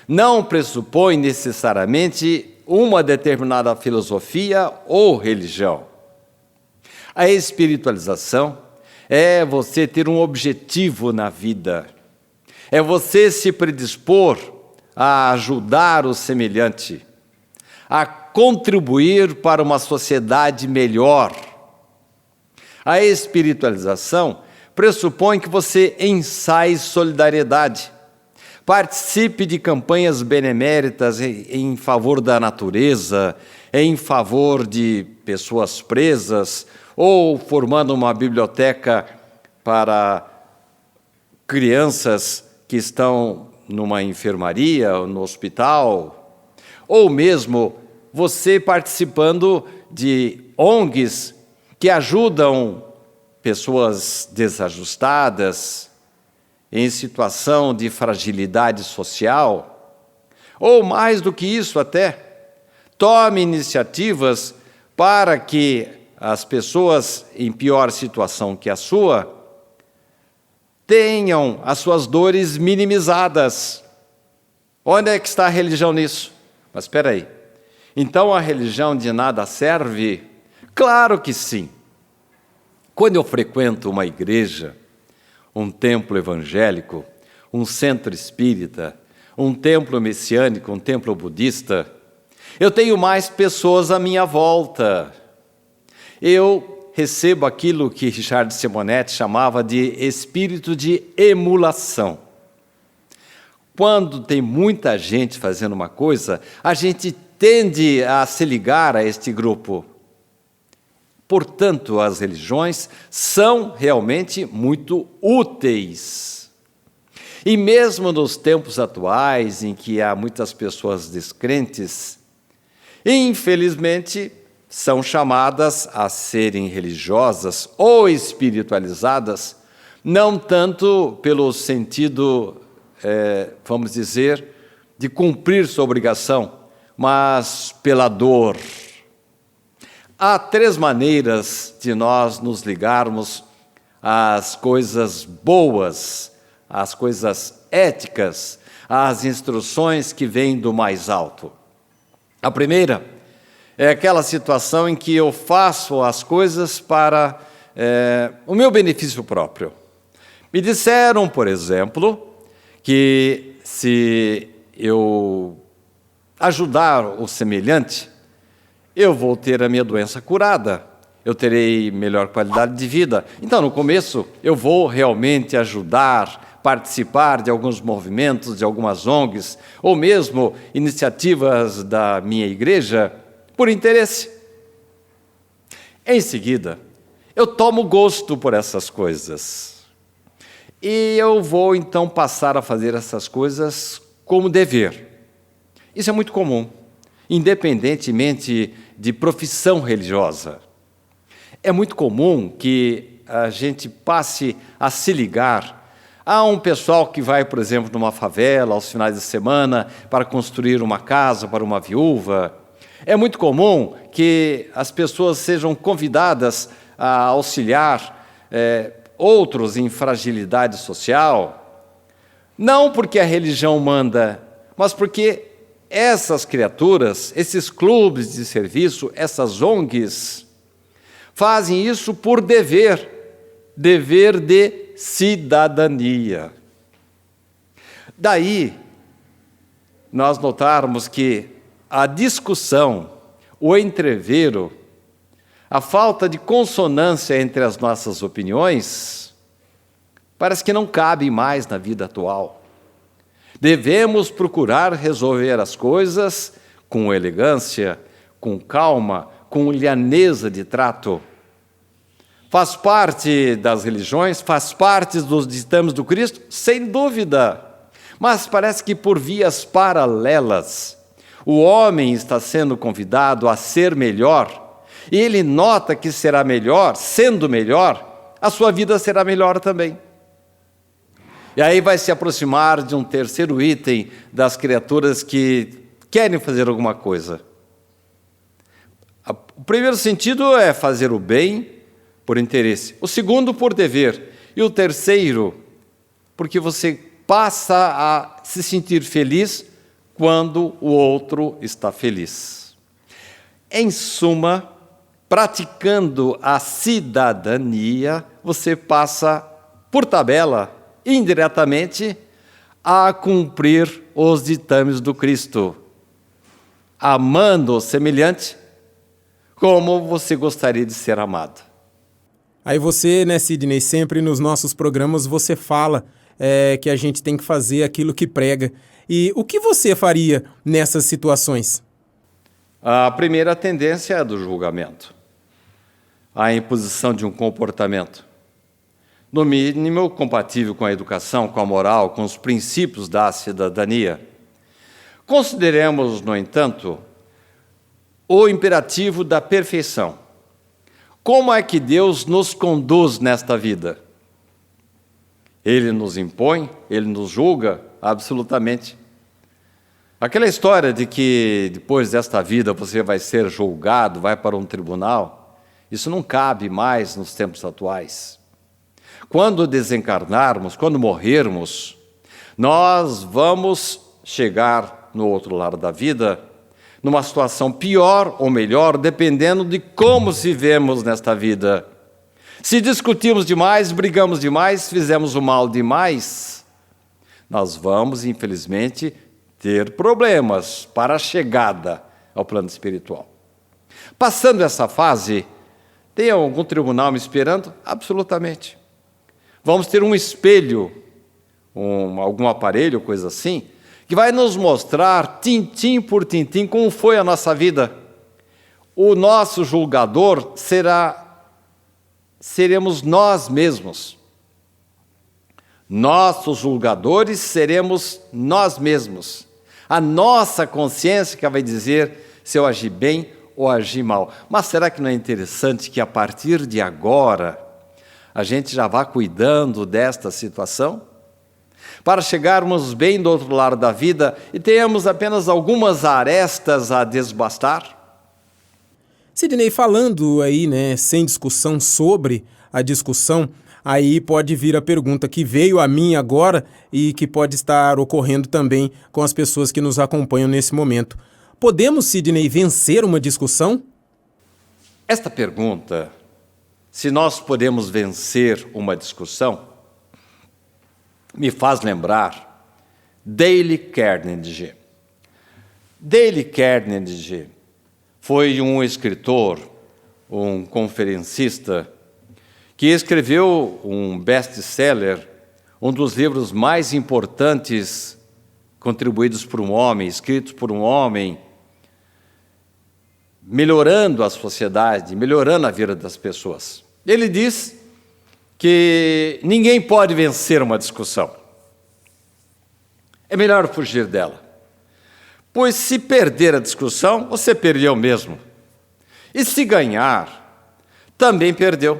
não pressupõe necessariamente uma determinada filosofia ou religião. A espiritualização é você ter um objetivo na vida, é você se predispor a ajudar o semelhante, a contribuir para uma sociedade melhor. A espiritualização pressupõe que você ensaie solidariedade, participe de campanhas beneméritas em favor da natureza, em favor de pessoas presas, ou formando uma biblioteca para crianças que estão numa enfermaria, no hospital, ou mesmo você participando de ONGs que ajudam pessoas desajustadas, em situação de fragilidade social, ou mais do que isso até, tome iniciativas para que as pessoas em pior situação que a sua tenham as suas dores minimizadas. Onde é que está a religião nisso? Mas espera aí. Então a religião de nada serve? Claro que sim. Quando eu frequento uma igreja, um templo evangélico, um centro espírita, um templo messiânico, um templo budista, eu tenho mais pessoas à minha volta. Eu recebo aquilo que Richard Simonetti chamava de espírito de emulação. Quando tem muita gente fazendo uma coisa, a gente tende a se ligar a este grupo. Portanto, as religiões são realmente muito úteis. E mesmo nos tempos atuais, em que há muitas pessoas descrentes, infelizmente, são chamadas a serem religiosas ou espiritualizadas, não tanto pelo sentido, vamos dizer, de cumprir sua obrigação, mas pela dor. Há 3 maneiras de nós nos ligarmos às coisas boas, às coisas éticas, às instruções que vêm do mais alto. A primeira é aquela situação em que eu faço as coisas para o meu benefício próprio. Me disseram, por exemplo, que se eu ajudar o semelhante, eu vou ter a minha doença curada, eu terei melhor qualidade de vida. Então, no começo, eu vou realmente ajudar, participar de alguns movimentos, de algumas ONGs, ou mesmo iniciativas da minha igreja, por interesse. Em seguida, eu tomo gosto por essas coisas. E eu vou, então, passar a fazer essas coisas como dever. Isso é muito comum, independentemente de profissão religiosa. É muito comum que a gente passe a se ligar a um pessoal que vai, por exemplo, numa favela aos finais de semana para construir uma casa para uma viúva. É muito comum que as pessoas sejam convidadas a auxiliar outros em fragilidade social, não porque a religião manda, mas porque essas criaturas, esses clubes de serviço, essas ONGs, fazem isso por dever de cidadania. Daí, nós notarmos que a discussão, o entrevero, a falta de consonância entre as nossas opiniões, parece que não cabe mais na vida atual. Devemos procurar resolver as coisas com elegância, com calma, com lhaneza de trato. Faz parte das religiões, faz parte dos ditames do Cristo, sem dúvida. Mas parece que por vias paralelas, o homem está sendo convidado a ser melhor, e ele nota que será melhor, sendo melhor, a sua vida será melhor também. E aí vai se aproximar de um terceiro item das criaturas que querem fazer alguma coisa. O primeiro sentido é fazer o bem por interesse. O segundo, por dever. E o terceiro, porque você passa a se sentir feliz quando o outro está feliz. Em suma, praticando a cidadania, você passa, por tabela, indiretamente, a cumprir os ditames do Cristo, amando o semelhante como você gostaria de ser amado. Aí você, né, Sidney, sempre nos nossos programas você fala que a gente tem que fazer aquilo que prega. E o que você faria nessas situações? A primeira tendência é a do julgamento, a imposição de um comportamento, no mínimo compatível com a educação, com a moral, com os princípios da cidadania. Consideremos, no entanto, o imperativo da perfeição. Como é que Deus nos conduz nesta vida? Ele nos impõe? Ele nos julga? Absolutamente. Aquela história de que depois desta vida você vai ser julgado, vai para um tribunal, isso não cabe mais nos tempos atuais. Quando desencarnarmos, quando morrermos, nós vamos chegar no outro lado da vida numa situação pior ou melhor, dependendo de como se vemos nesta vida. Se discutimos demais, brigamos demais, fizemos o mal demais, nós vamos, infelizmente, ter problemas para a chegada ao plano espiritual. Passando essa fase, tem algum tribunal me esperando? Absolutamente. Vamos ter um espelho, algum aparelho, coisa assim, que vai nos mostrar, tintim por tintim, como foi a nossa vida. O nosso julgador seremos nós mesmos. Nossos julgadores seremos nós mesmos. A nossa consciência que vai dizer se eu agi bem ou agi mal. Mas será que não é interessante que a partir de agora a gente já vá cuidando desta situação? Para chegarmos bem do outro lado da vida e tenhamos apenas algumas arestas a desbastar? Sidney, falando aí, sem discussão sobre a discussão, aí pode vir a pergunta que veio a mim agora e que pode estar ocorrendo também com as pessoas que nos acompanham nesse momento. Podemos, Sidney, vencer uma discussão? Esta pergunta, se nós podemos vencer uma discussão, me faz lembrar Dale Carnegie. Dale Carnegie foi um escritor, um conferencista, que escreveu um best-seller, um dos livros mais importantes contribuídos por um homem, escritos por um homem, melhorando a sociedade, melhorando a vida das pessoas. Ele diz que ninguém pode vencer uma discussão. É melhor fugir dela. Pois se perder a discussão, você perdeu mesmo. E se ganhar, também perdeu.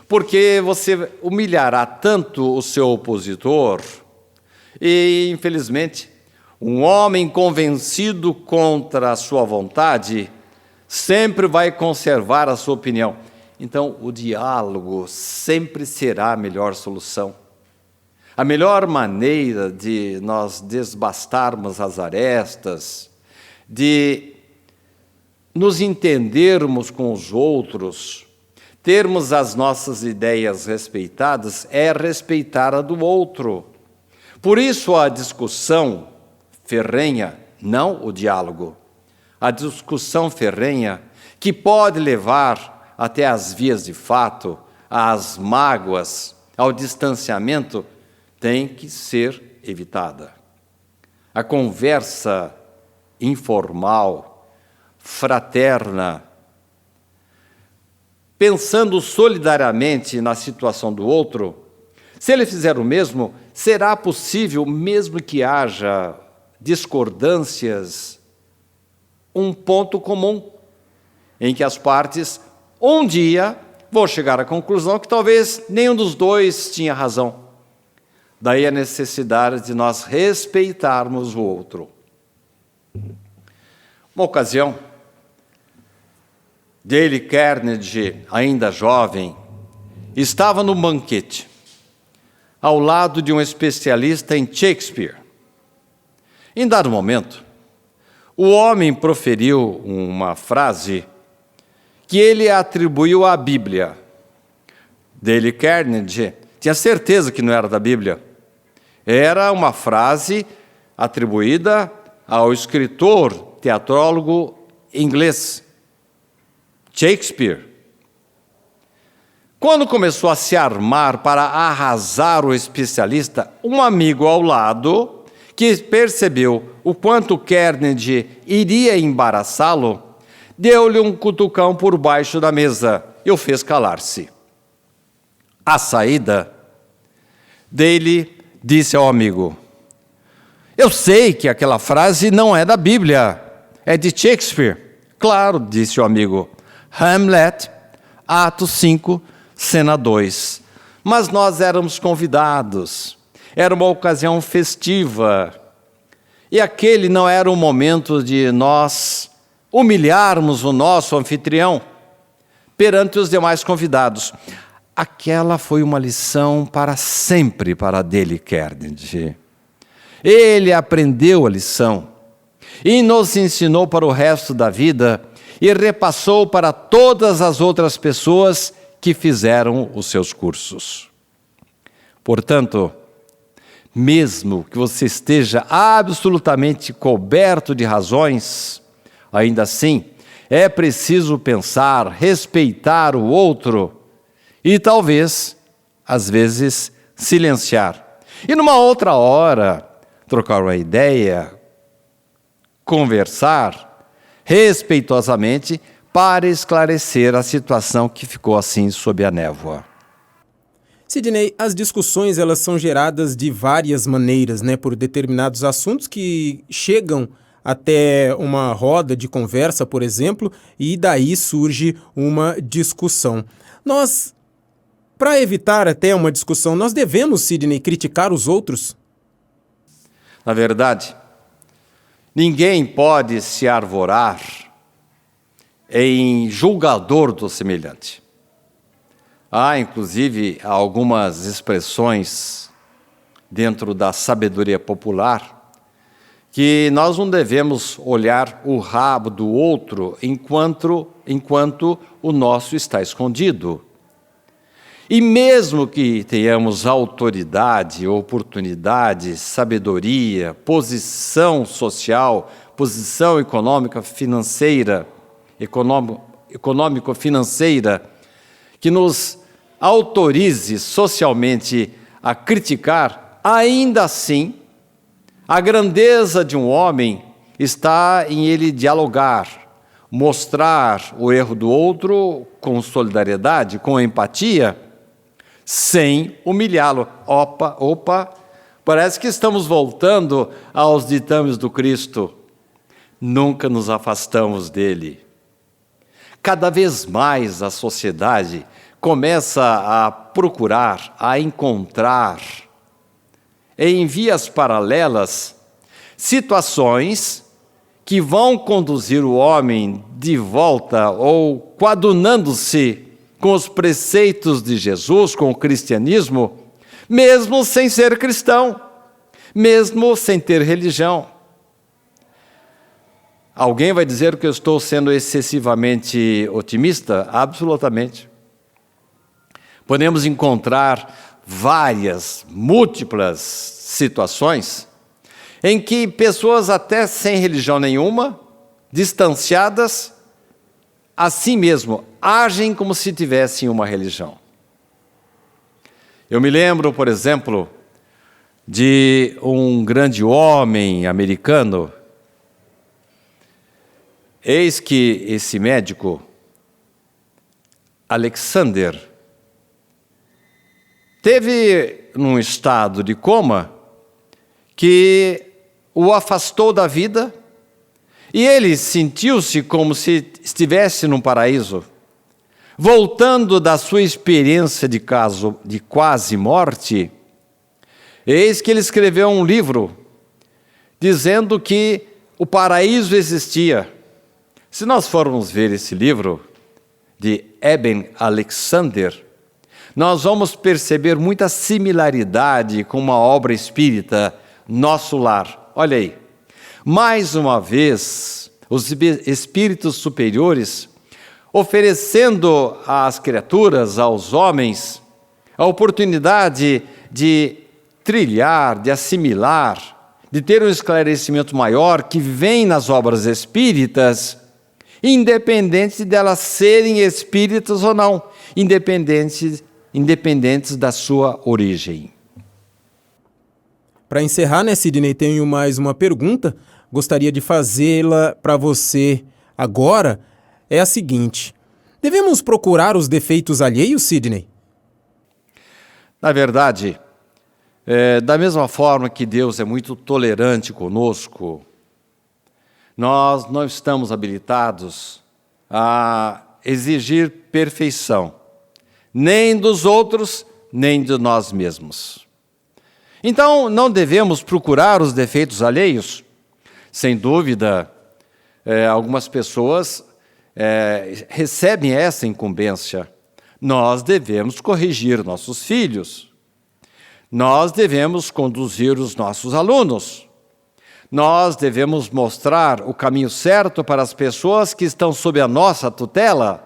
Porque você humilhará tanto o seu opositor e, infelizmente, um homem convencido contra a sua vontade sempre vai conservar a sua opinião. Então, o diálogo sempre será a melhor solução. A melhor maneira de nós desbastarmos as arestas, de nos entendermos com os outros, termos as nossas ideias respeitadas, é respeitar a do outro. Por isso a discussão ferrenha, não o diálogo. A discussão ferrenha, que pode levar até às vias de fato, às mágoas, ao distanciamento, tem que ser evitada. A conversa informal, fraterna, pensando solidariamente na situação do outro, se ele fizer o mesmo, será possível, mesmo que haja discordâncias, um ponto comum, em que as partes, um dia, vão chegar à conclusão que talvez nenhum dos dois tinha razão. Daí a necessidade de nós respeitarmos o outro. Uma ocasião, Dale Carnegie, ainda jovem, estava num banquete, ao lado de um especialista em Shakespeare. Em dado momento, o homem proferiu uma frase que ele atribuiu à Bíblia. Dale Carnegie tinha certeza que não era da Bíblia. Era uma frase atribuída ao escritor, teatrólogo inglês, Shakespeare. Quando começou a se armar para arrasar o especialista, um amigo ao lado, que percebeu o quanto Carnegie iria embaraçá-lo, deu-lhe um cutucão por baixo da mesa e o fez calar-se. À saída, Dale disse ao amigo: "Eu sei que aquela frase não é da Bíblia, é de Shakespeare." "Claro", disse o amigo, "Hamlet, ato 5, cena 2. Mas nós éramos convidados, era uma ocasião festiva. E aquele não era o momento de nós humilharmos o nosso anfitrião perante os demais convidados. Aquela foi uma lição para sempre para Dale Carnegie. Ele aprendeu a lição e nos ensinou para o resto da vida e repassou para todas as outras pessoas que fizeram os seus cursos. Portanto, mesmo que você esteja absolutamente coberto de razões, ainda assim, é preciso pensar, respeitar o outro e talvez, às vezes, silenciar. E numa outra hora, trocar uma ideia, conversar respeitosamente para esclarecer a situação que ficou assim sob a névoa. Sidney, as discussões elas são geradas de várias maneiras, né, por determinados assuntos que chegam até uma roda de conversa, por exemplo, e daí surge uma discussão. Para evitar até uma discussão, nós devemos, Sidney, criticar os outros? Na verdade, ninguém pode se arvorar em julgador do semelhante. Há, inclusive, algumas expressões dentro da sabedoria popular que nós não devemos olhar o rabo do outro enquanto o nosso está escondido. E mesmo que tenhamos autoridade, oportunidade, sabedoria, posição social, posição econômico-financeira, que nos autorize socialmente a criticar, ainda assim, a grandeza de um homem está em ele dialogar, mostrar o erro do outro com solidariedade, com empatia, sem humilhá-lo. Opa, parece que estamos voltando aos ditames do Cristo. Nunca nos afastamos dele. Cada vez mais a sociedade começa a procurar, a encontrar, em vias paralelas, situações que vão conduzir o homem de volta ou coadunando-se com os preceitos de Jesus, com o cristianismo, mesmo sem ser cristão, mesmo sem ter religião. Alguém vai dizer que eu estou sendo excessivamente otimista? Absolutamente. Podemos encontrar múltiplas situações em que pessoas até sem religião nenhuma, distanciadas, assim mesmo, agem como se tivessem uma religião. Eu me lembro, por exemplo, de um grande homem americano. Eis que esse médico, Alexander, teve num estado de coma que o afastou da vida e ele sentiu-se como se estivesse num paraíso. Voltando da sua experiência de quase morte, eis que ele escreveu um livro dizendo que o paraíso existia. Se nós formos ver esse livro de Eben Alexander, nós vamos perceber muita similaridade com uma obra espírita, Nosso Lar. Olha aí, mais uma vez, os espíritos superiores oferecendo às criaturas, aos homens, a oportunidade de trilhar, de assimilar, de ter um esclarecimento maior que vem nas obras espíritas, independente delas serem espíritas ou não, independentes da sua origem. Para encerrar, né, Sidney, tenho mais uma pergunta, gostaria de fazê-la para você agora, é a seguinte: devemos procurar os defeitos alheios, Sidney? Na verdade, da mesma forma que Deus é muito tolerante conosco, nós não estamos habilitados a exigir perfeição, nem dos outros, nem de nós mesmos. Então, não devemos procurar os defeitos alheios, Sem dúvida, algumas pessoas recebem essa incumbência. Nós devemos corrigir nossos filhos. Nós devemos conduzir os nossos alunos. Nós devemos mostrar o caminho certo para as pessoas que estão sob a nossa tutela.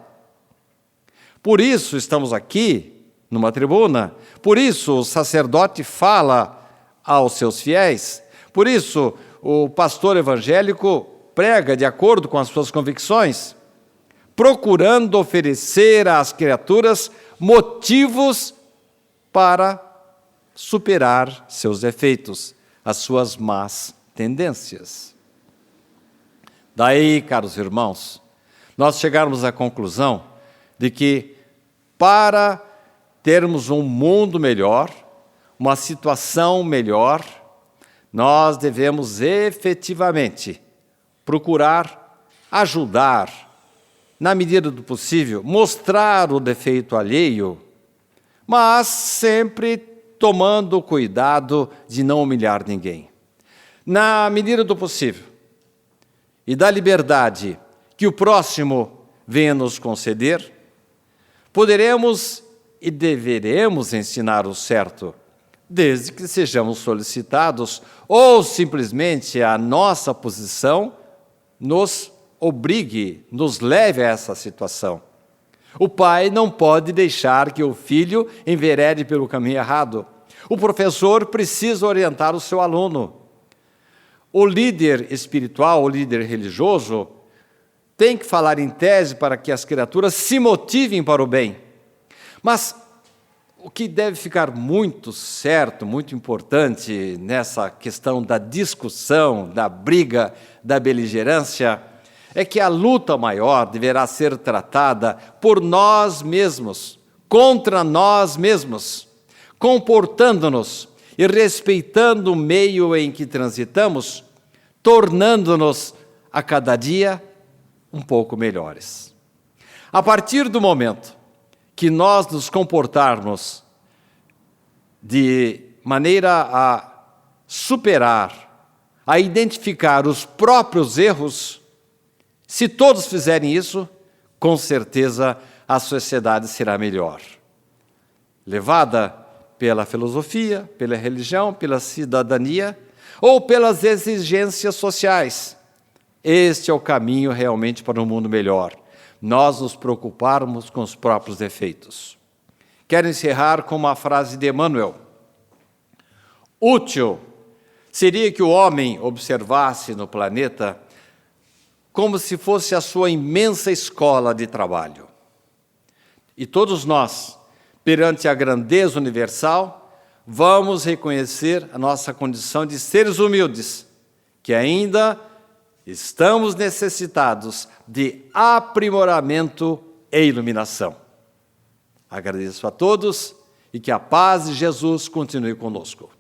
Por isso estamos aqui, numa tribuna. Por isso o sacerdote fala aos seus fiéis. Por isso o pastor evangélico prega de acordo com as suas convicções, procurando oferecer às criaturas motivos para superar seus defeitos, as suas más tendências. Daí, caros irmãos, nós chegarmos à conclusão de que para termos um mundo melhor, uma situação melhor, nós devemos efetivamente procurar ajudar, na medida do possível, mostrar o defeito alheio, mas sempre tomando cuidado de não humilhar ninguém. Na medida do possível e da liberdade que o próximo venha nos conceder, poderemos e deveremos ensinar o certo, desde que sejamos solicitados ou simplesmente a nossa posição nos obrigue, nos leve a essa situação. O pai não pode deixar que o filho enverede pelo caminho errado. O professor precisa orientar o seu aluno. O líder espiritual, o líder religioso, tem que falar em tese para que as criaturas se motivem para o bem. Mas o que deve ficar muito certo, muito importante nessa questão da discussão, da briga, da beligerância, é que a luta maior deverá ser tratada por nós mesmos, contra nós mesmos, comportando-nos e respeitando o meio em que transitamos, tornando-nos a cada dia um pouco melhores. A partir do momento que nós nos comportarmos de maneira a superar, a identificar os próprios erros, se todos fizerem isso, com certeza a sociedade será melhor. Levada pela filosofia, pela religião, pela cidadania ou pelas exigências sociais. Este é o caminho realmente para um mundo melhor. Nós nos preocuparmos com os próprios defeitos. Quero encerrar com uma frase de Emmanuel. Útil seria que o homem observasse no planeta como se fosse a sua imensa escola de trabalho. E todos nós, perante a grandeza universal, vamos reconhecer a nossa condição de seres humildes, que ainda estamos necessitados de aprimoramento e iluminação. Agradeço a todos e que a paz de Jesus continue conosco.